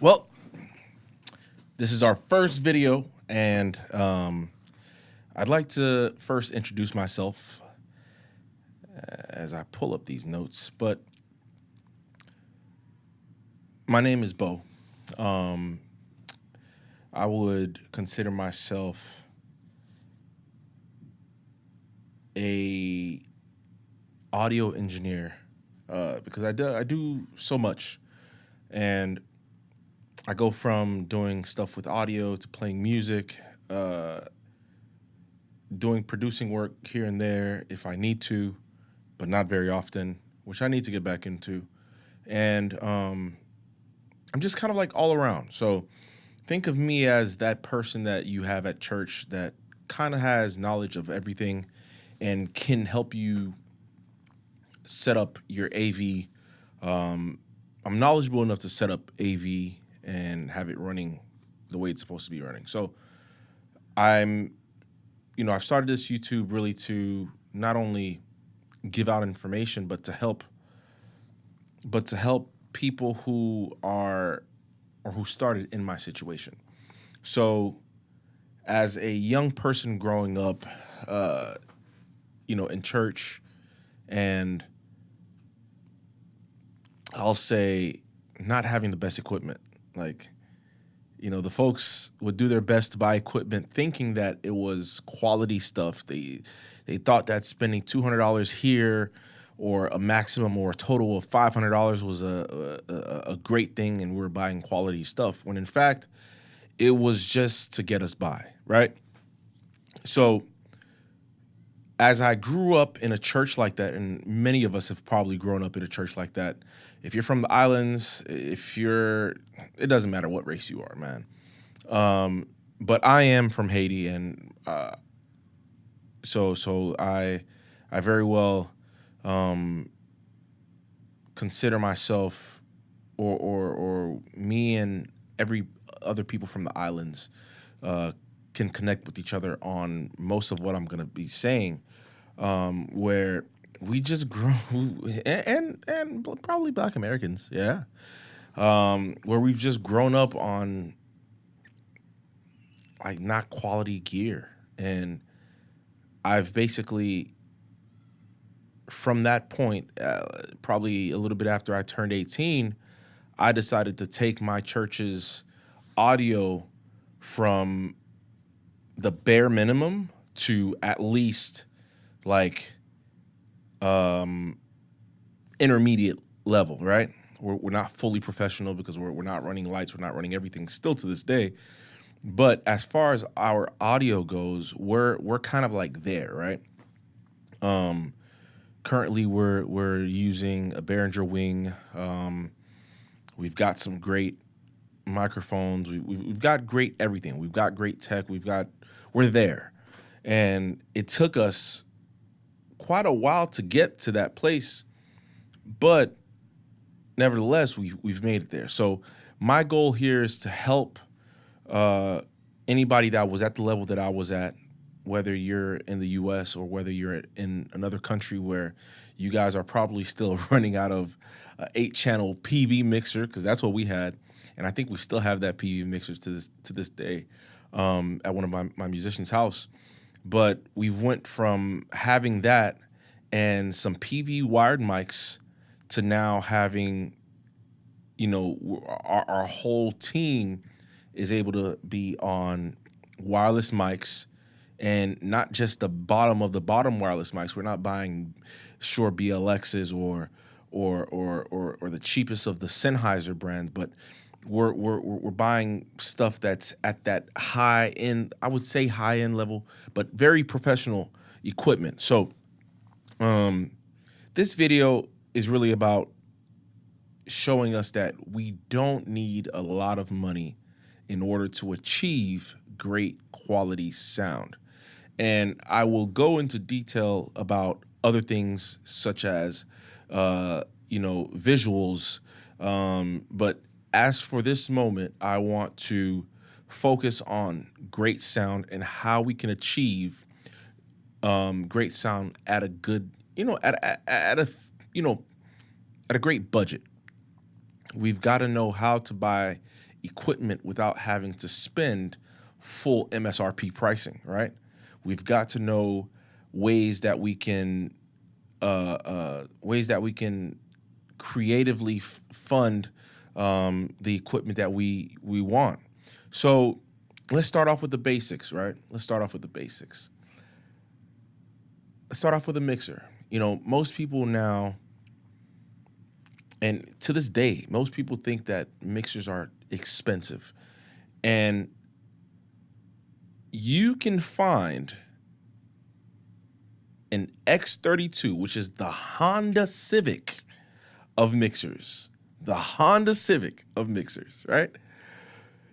Well, this is our first video, and I'd like to first introduce myself as I pull up these notes. But my name is Bo. I would consider myself a audio engineer because I do so much, and I go from doing stuff with audio to playing music, doing producing work here and there if I need to, but not very often, which I need to get back into. And I'm just kind of like all around. So think of me as that person that you have at church that kind of has knowledge of everything and can help you set up your AV. I'm knowledgeable enough to set up AV and have it running the way it's supposed to be running. So I'm, I've started this YouTube really to not only give out information, but to help people who are or who started in my situation. So as a young person growing up, in church, and I'll say not having the best equipment, like, the folks would do their best to buy equipment thinking that it was quality stuff. They thought that spending $200 here or a maximum or a total of $500 was a great thing, and we were buying quality stuff, when in fact it was just to get us by, right? So as I grew up in a church like that, and many of us have probably grown up in a church like that. If you're from the islands, it doesn't matter what race you are, man. But I am from Haiti, and so I very well consider myself, or me and every other people from the islands can connect with each other on most of what I'm gonna be saying, where we just grow, and probably Black Americans, yeah, where we've just grown up on like not quality gear, and I've basically from that point, probably a little bit after I turned 18, I decided to take my church's audio from the bare minimum to at least like intermediate level, right? We're not fully professional because we're not running lights, we're not running everything still to this day. But as far as our audio goes, we're kind of like there, right? Currently, we're using a Behringer Wing. We've got some great microphones. We've got great everything. We've got great tech. We're there, and it took us quite a while to get to that place, but nevertheless, we've made it there. So my goal here is to help anybody that was at the level that I was at, whether you're in the U.S. or whether you're in another country where you guys are probably still running out of 8-channel PV mixer, because that's what we had, and I think we still have that PV mixer to this day at one of my musicians' house. But we've went from having that and some PV wired mics to now having, our whole team is able to be on wireless mics, and not just the bottom of the bottom wireless mics. We're not buying Shure BLXs or the cheapest of the Sennheiser brand, but we're buying stuff that's at that high end, I would say high end level, but very professional equipment. So this video is really about showing us that we don't need a lot of money in order to achieve great quality sound. And I will go into detail about other things such as, visuals. But as for this moment, I want to focus on great sound and how we can achieve great sound at a good, at a great budget. We've got to know how to buy equipment without having to spend full MSRP pricing, right? We've got to know ways that we can creatively fund the equipment that we want. So let's start off with the basics, right? Let's start off with the basics. Let's start off with a mixer. You know, most people now, and to this day, most people think that mixers are expensive. And you can find an X32, which is the Honda Civic of mixers. The Honda Civic of mixers, right?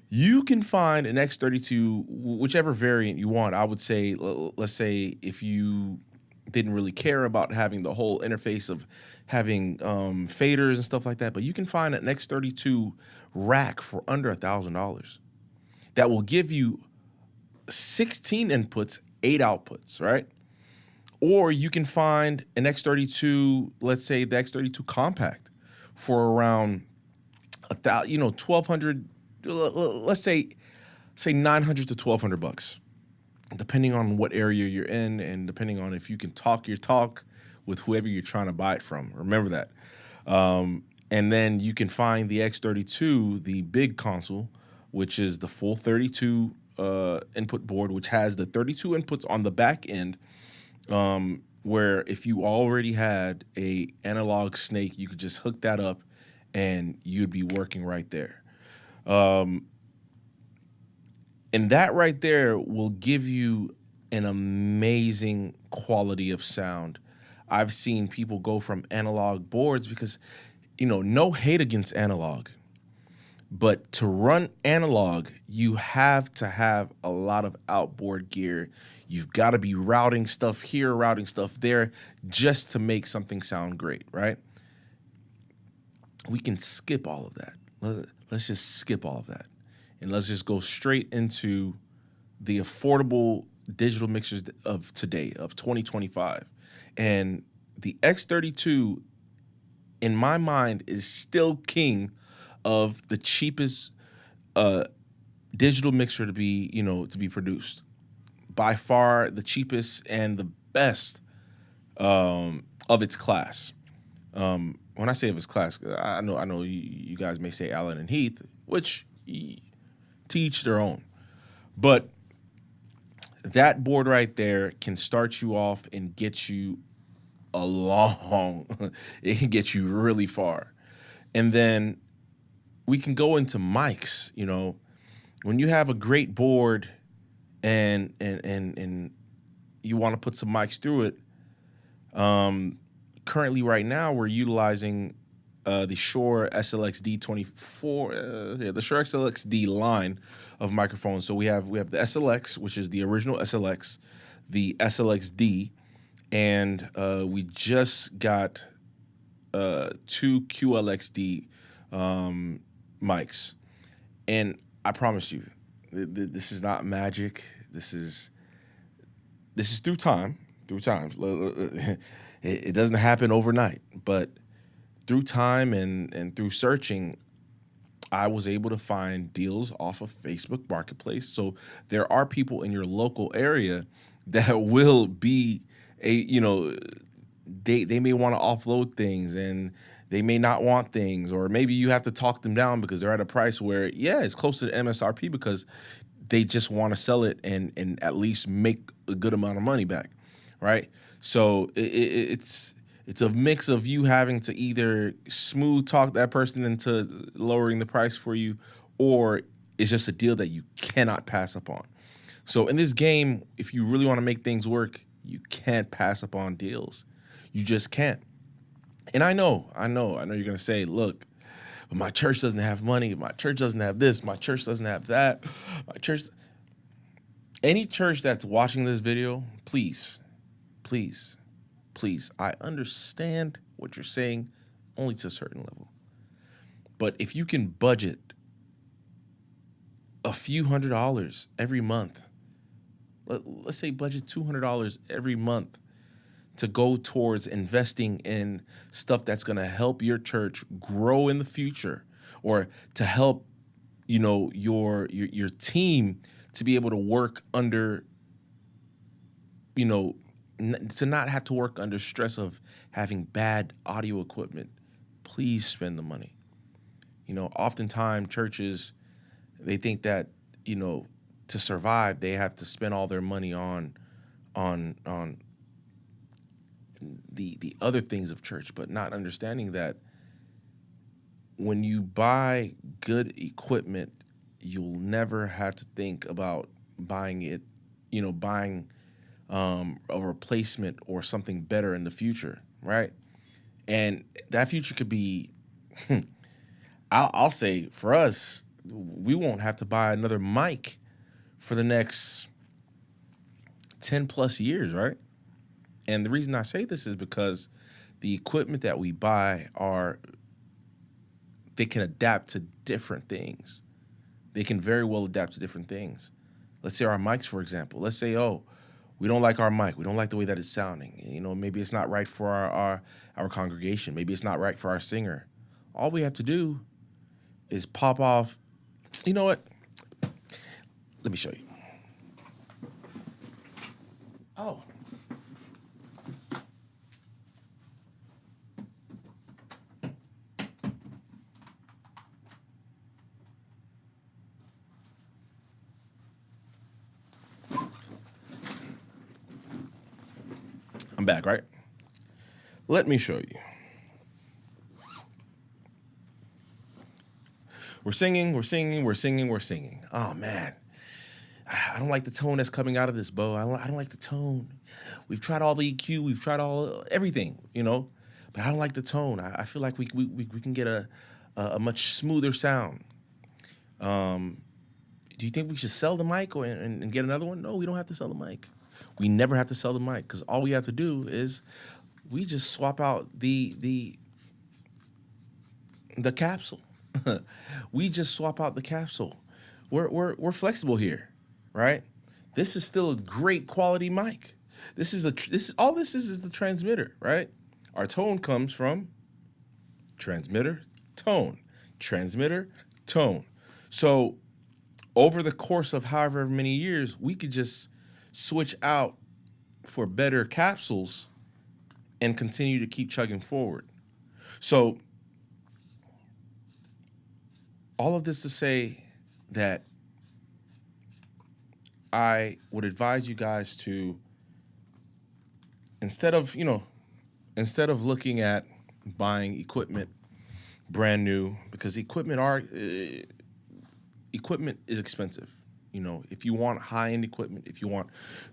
You can find an X32, whichever variant you want. I would say, let's say if you didn't really care about having the whole interface of having faders and stuff like that, but you can find an X32 rack for under $1,000 that will give you 16 inputs, 8 outputs, right? Or you can find an X32, let's say the X32 compact for around $1,200, let's say $900 to $1,200, depending on what area you're in and depending on if you can talk your talk with whoever you're trying to buy it from. Remember that. And then you can find the X32, the big console, which is the full 32 input board, which has the 32 inputs on the back end, where if you already had a analog snake, you could just hook that up and you'd be working right there. And that right there will give you an amazing quality of sound. I've seen people go from analog boards because, no hate against analog, but to run analog, you have to have a lot of outboard gear. You've got to be routing stuff here, routing stuff there, just to make something sound great, right? We can skip all of that. Let's just skip all of that. And let's just go straight into the affordable digital mixers of today, of 2025. And the X32, in my mind, is still king of the cheapest digital mixer to be produced. By far the cheapest and the best of its class. When I say of its class, I know you guys may say Allen and Heath, which to each their own. But that board right there can start you off and get you it can get you really far. And then we can go into mics. When you have a great board and you want to put some mics through it, currently right now we're utilizing the Shure SLX-D24, the Shure SLX-D line of microphones. So we have the SLX, which is the original SLX, the SLX-D, and we just got 2 QLX-D mics. And I promise you, this is not magic. This is through time. Through times. It doesn't happen overnight, but through time and through searching, I was able to find deals off of Facebook Marketplace. So there are people in your local area that will be they may want to offload things and they may not want things, or maybe you have to talk them down because they're at a price where, it's close to the MSRP because they just want to sell it and at least make a good amount of money back, right? So it's a mix of you having to either smooth talk that person into lowering the price for you, or it's just a deal that you cannot pass up on. So in this game, if you really want to make things work, you can't pass up on deals. You just can't. And I know you're going to say, look, but my church doesn't have money. My church doesn't have this. My church doesn't have that. Any church that's watching this video, please, I understand what you're saying only to a certain level. But if you can budget a few $100s every month, let's say budget $200 every month to go towards investing in stuff that's going to help your church grow in the future, or to help your team to be able to work under, you know, to not have to work under stress of having bad audio equipment, please spend the money. Oftentimes churches, they think that, you know, to survive, they have to spend all their money on the other things of church, but not understanding that when you buy good equipment, you'll never have to think about buying it, buying a replacement or something better in the future, right? And that future could be, I'll say for us, we won't have to buy another mic for the next 10 plus years, right? And the reason I say this is because the equipment that we buy they can adapt to different things. They can very well adapt to different things. Let's say our mics, for example. Let's say, oh, we don't like our mic. We don't like the way that it's sounding. Maybe it's not right for our congregation. Maybe it's not right for our singer. All we have to do is pop off. You know what? Let me show you. Oh. I'm back, right? Let me show you. We're singing. Oh, man. I don't like the tone that's coming out of this, Bo. I don't like the tone. We've tried all the EQ. We've tried everything, but I don't like the tone. I feel like we can get a much smoother sound. Do you think we should sell the mic and get another one? No, we don't have to sell the mic. We never have to sell the mic because all we have to do is we just swap out the capsule. We just swap out the capsule. We're flexible here, right? This is still a great quality mic. This is the transmitter, right? Our tone comes from transmitter, tone, transmitter, tone. So over the course of however many years, we could just switch out for better capsules and continue to keep chugging forward. So all of this to say that I would advise you guys to, instead of looking at buying equipment brand new, because equipment is expensive. If you want high-end equipment, if you want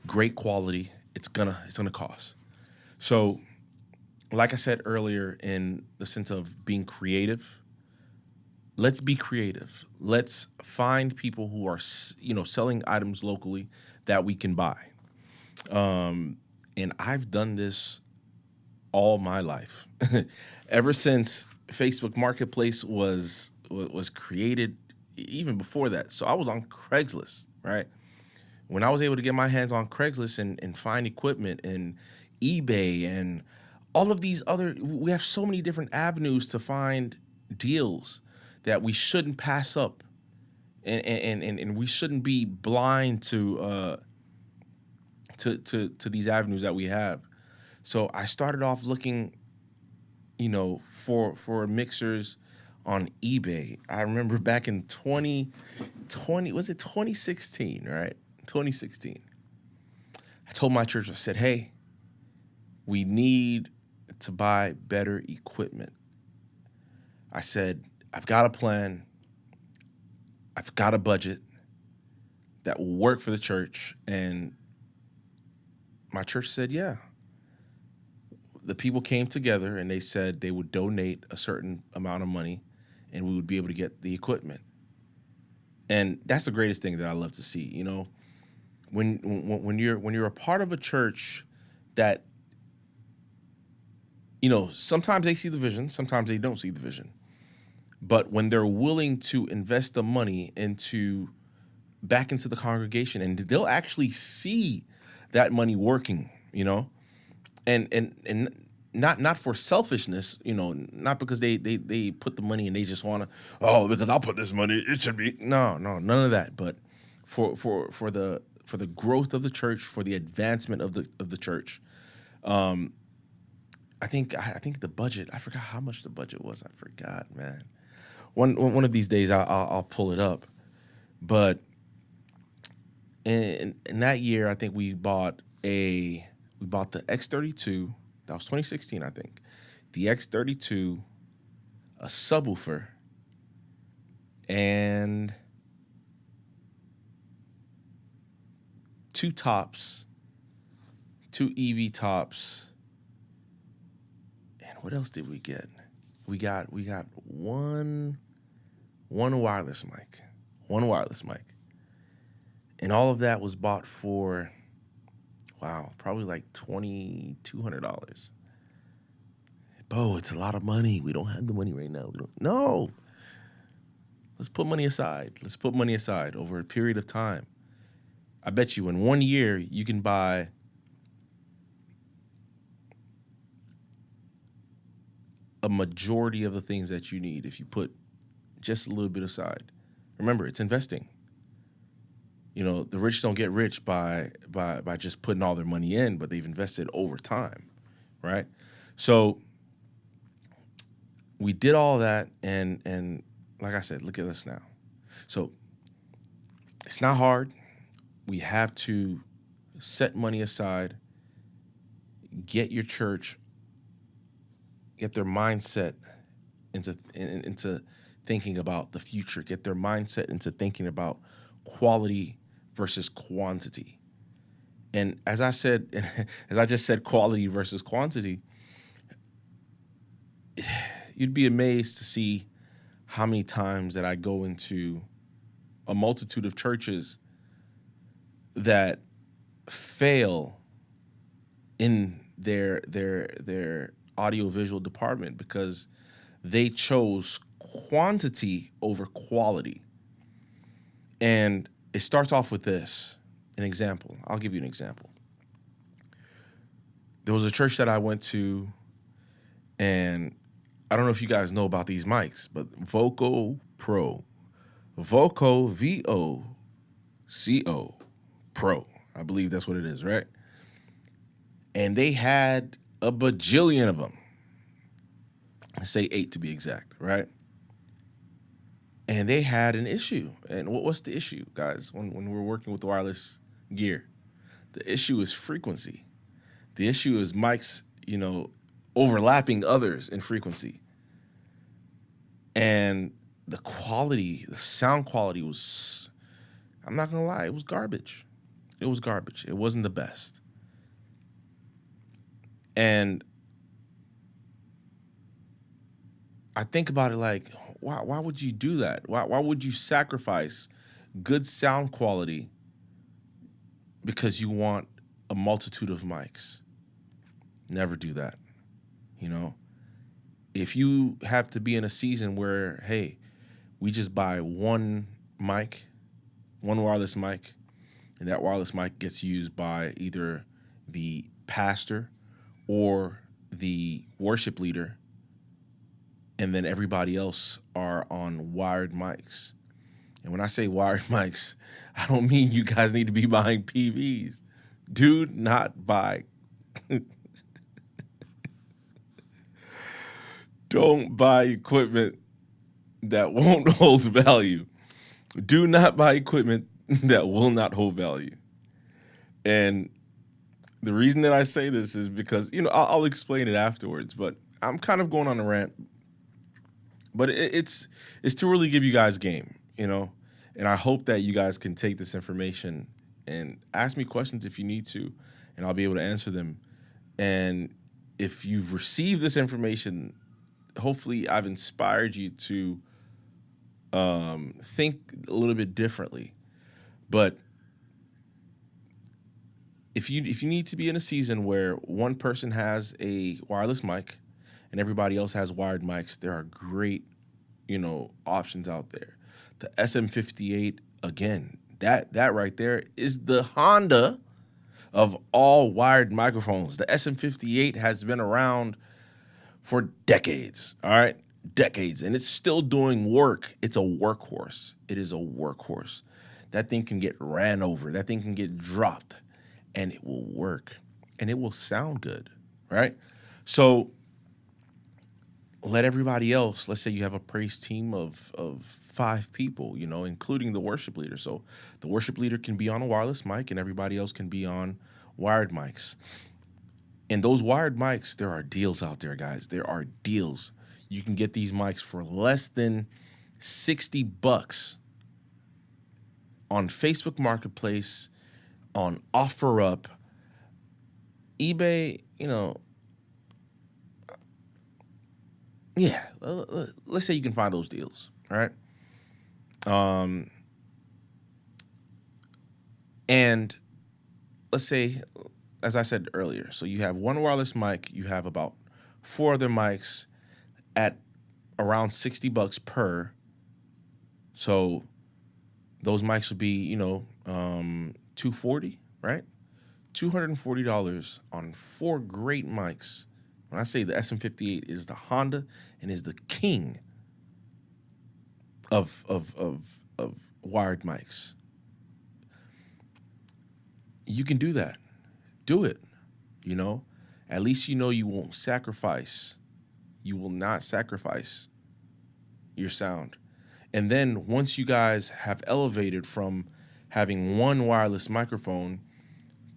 great quality, it's gonna cost. So, like I said earlier, in the sense of being creative, let's be creative. Let's find people who are, selling items locally that we can buy. And I've done this all my life. Ever since Facebook Marketplace was created, even before that. So I was on Craigslist, right? When I was able to get my hands on Craigslist and find equipment and eBay and all of these we have so many different avenues to find deals that we shouldn't pass up, and we shouldn't be blind to these avenues that we have. So I started off looking, for mixers on eBay. I remember back in 2020, was it 2016, right? 2016. I told my church, I said, hey, we need to buy better equipment. I said, I've got a plan. I've got a budget that will work for the church. And my church said, yeah. The people came together and they said they would donate a certain amount of money and we would be able to get the equipment. And that's the greatest thing that I love to see. When you're a part of a church that, sometimes they see the vision, sometimes they don't see the vision. But when they're willing to invest the money back into the congregation, and they'll actually see that money working, and not for selfishness, not because they put the money and they just want to, oh, because I'll put this money, it should be, no, none of that, but for the growth of the church, for the advancement of the church. I think the budget, I forgot how much the budget was. I forgot, man. One of these days I'll pull it up. But in that year, I think we bought the X32. That was 2016, I think. The X32, a subwoofer, and two tops, two EV tops. And what else did we get? We got one wireless mic. One wireless mic. And all of that was bought for, wow, probably like $2,200. Bo, it's a lot of money. We don't have the money right now. No. Let's put money aside. Let's put money aside over a period of time. I bet you in 1 year you can buy a majority of the things that you need if you put just a little bit aside. Remember, it's investing. The rich don't get rich by just putting all their money in, but they've invested over time, right? So we did all that, and like I said, look at us now. So it's not hard. We have to set money aside, get your church, get their mindset into thinking about the future, get their mindset into thinking about quality versus quantity. And as I just said, quality versus quantity, you'd be amazed to see how many times that I go into a multitude of churches that fail in their audiovisual department because they chose quantity over quality. And it starts off with this, an example. I'll give you an example. There was a church that I went to, and I don't know if you guys know about these mics, but Voco Pro. Voco, VOCO Pro. I believe that's what it is, right? And they had a bajillion of them. I say 8 to be exact, right? And they had an issue. And what's the issue, guys, when we're working with wireless gear? The issue is frequency. The issue is mics, overlapping others in frequency. And the sound quality was, I'm not going to lie, it was garbage. It was garbage. It wasn't the best. And I think about it like, why would you do that? Why would you sacrifice good sound quality because you want a multitude of mics? Never do that. If you have to be in a season where, hey, we just buy one mic, one wireless mic, and that wireless mic gets used by either the pastor or the worship leader, and then everybody else are on wired mics. And when I say wired mics, I don't mean you guys need to be buying PVs. Do not buy. Don't buy equipment that won't hold value. Do not buy equipment that will not hold value. And the reason that I say this is because, I'll explain it afterwards, but I'm kind of going on a rant. But it's to really give you guys game, and I hope that you guys can take this information and ask me questions if you need to, and I'll be able to answer them. And if you've received this information, hopefully I've inspired you to think a little bit differently. But if you need to be in a season where one person has a wireless mic and everybody else has wired mics, there are great, options out there. The SM58, again, that right there is the Honda of all wired microphones. The SM58 has been around for decades, all right? Decades, and it's still doing work. It's a workhorse. It is a workhorse. That thing can get ran over. That thing can get dropped, and it will work, and it will sound good, right? So let everybody else, let's say you have a praise team of 5 people, you know, including the worship leader. So the worship leader can be on a wireless mic and everybody else can be on wired mics. And those wired mics, there are deals out there, guys. There are deals. You can get these mics for less than $60 on Facebook Marketplace, on OfferUp, eBay, you know. Yeah, let's say you can find those deals, all right? And let's say, as I said earlier, so you have one wireless mic, you have about 4 other mics at around $60 per. So those mics would be, you know, $240, right? $240 on 4 great mics. When I say the SM58 is the Honda and is the king of wired mics. You can do that. Do it. You know, at least you know you won't sacrifice. You will not sacrifice your sound. And then once you guys have elevated from having one wireless microphone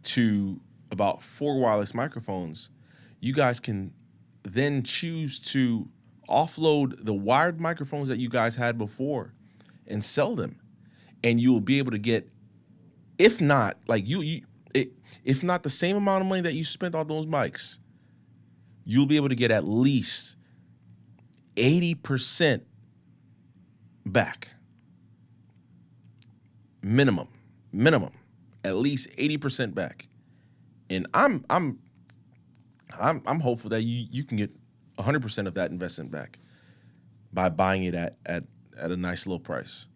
to about 4 wireless microphones, you guys can then choose to offload the wired microphones that you guys had before and sell them. And you will be able to get, if not like if not the same amount of money that you spent on those mics, you'll be able to get at least 80% back. Minimum, at least 80% back. And I'm hopeful that you can get 100% of that investment back by buying it at a nice low price.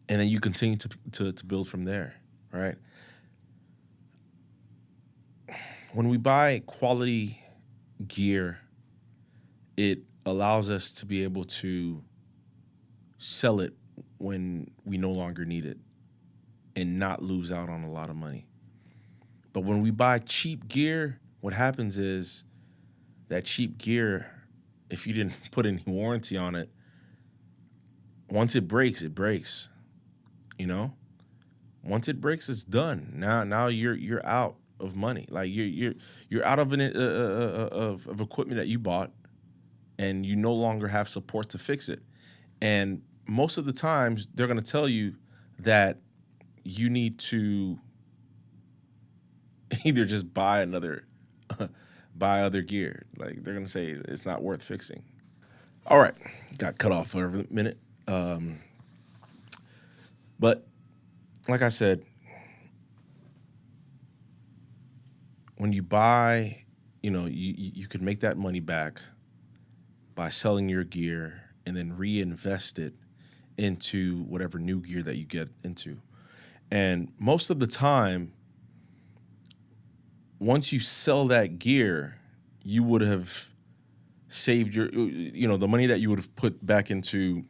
And then you continue to build from there, right? When we buy quality gear, it allows us to be able to sell it when we no longer need it and not lose out on a lot of money. But when we buy cheap gear, what happens is that cheap gear, if you didn't put any warranty on it, once it breaks, it breaks. You know, once it breaks, it's done. Now you're out of money. Like you're out of of equipment that you bought, and you no longer have support to fix it. And most of the times, they're going to tell you that you need to either just buy other gear. Like they're going to say it's not worth fixing. All right, got cut off for a minute. But like I said, when you buy, you know, you could make that money back by selling your gear and then reinvest it into whatever new gear that you get into. And most of the time, once you sell that gear, you would have saved your, you know, the money that you would have put back into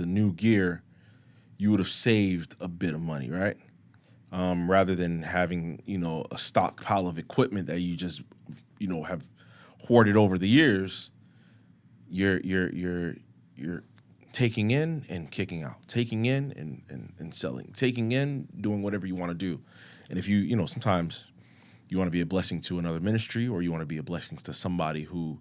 new gear. You would have saved a bit of money, right? Rather than having, you know, a stockpile of equipment that you just, you know, have hoarded over the years. You're taking in and kicking out, taking in and selling, taking in, doing whatever you want to do. And if you know, sometimes you want to be a blessing to another ministry, or you want to be a blessing to somebody who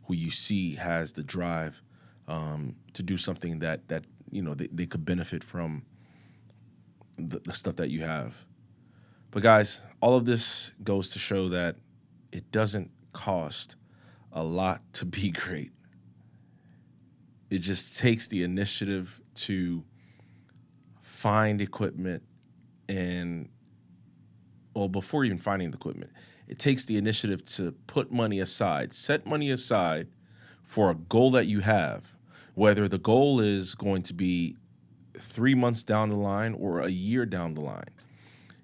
you see has the drive to do something that you know they could benefit from the stuff that you have. But guys, all of this goes to show that it doesn't cost a lot to be great. It just takes the initiative to find equipment and, well, before even finding the equipment, it takes the initiative to put money aside, set money aside for a goal that you have, whether the goal is going to be 3 months down the line or a year down the line.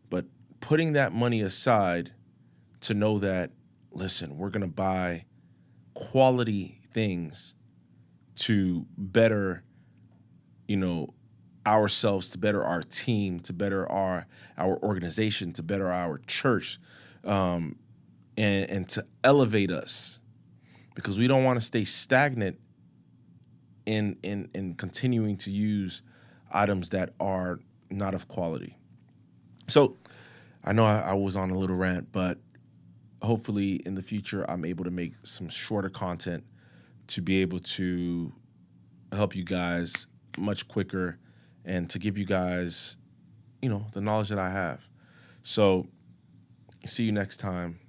but putting that money aside to know that, listen, we're going to buy quality things to better, you know, ourselves, to better our team, to better our organization, to better our church, um, and to elevate us, because we don't want to stay stagnant in continuing to use items that are not of quality. So I know I was on a little rant, but hopefully in the future I'm able to make some shorter content to be able to help you guys much quicker and to give you guys, the knowledge that I have. So see you next time.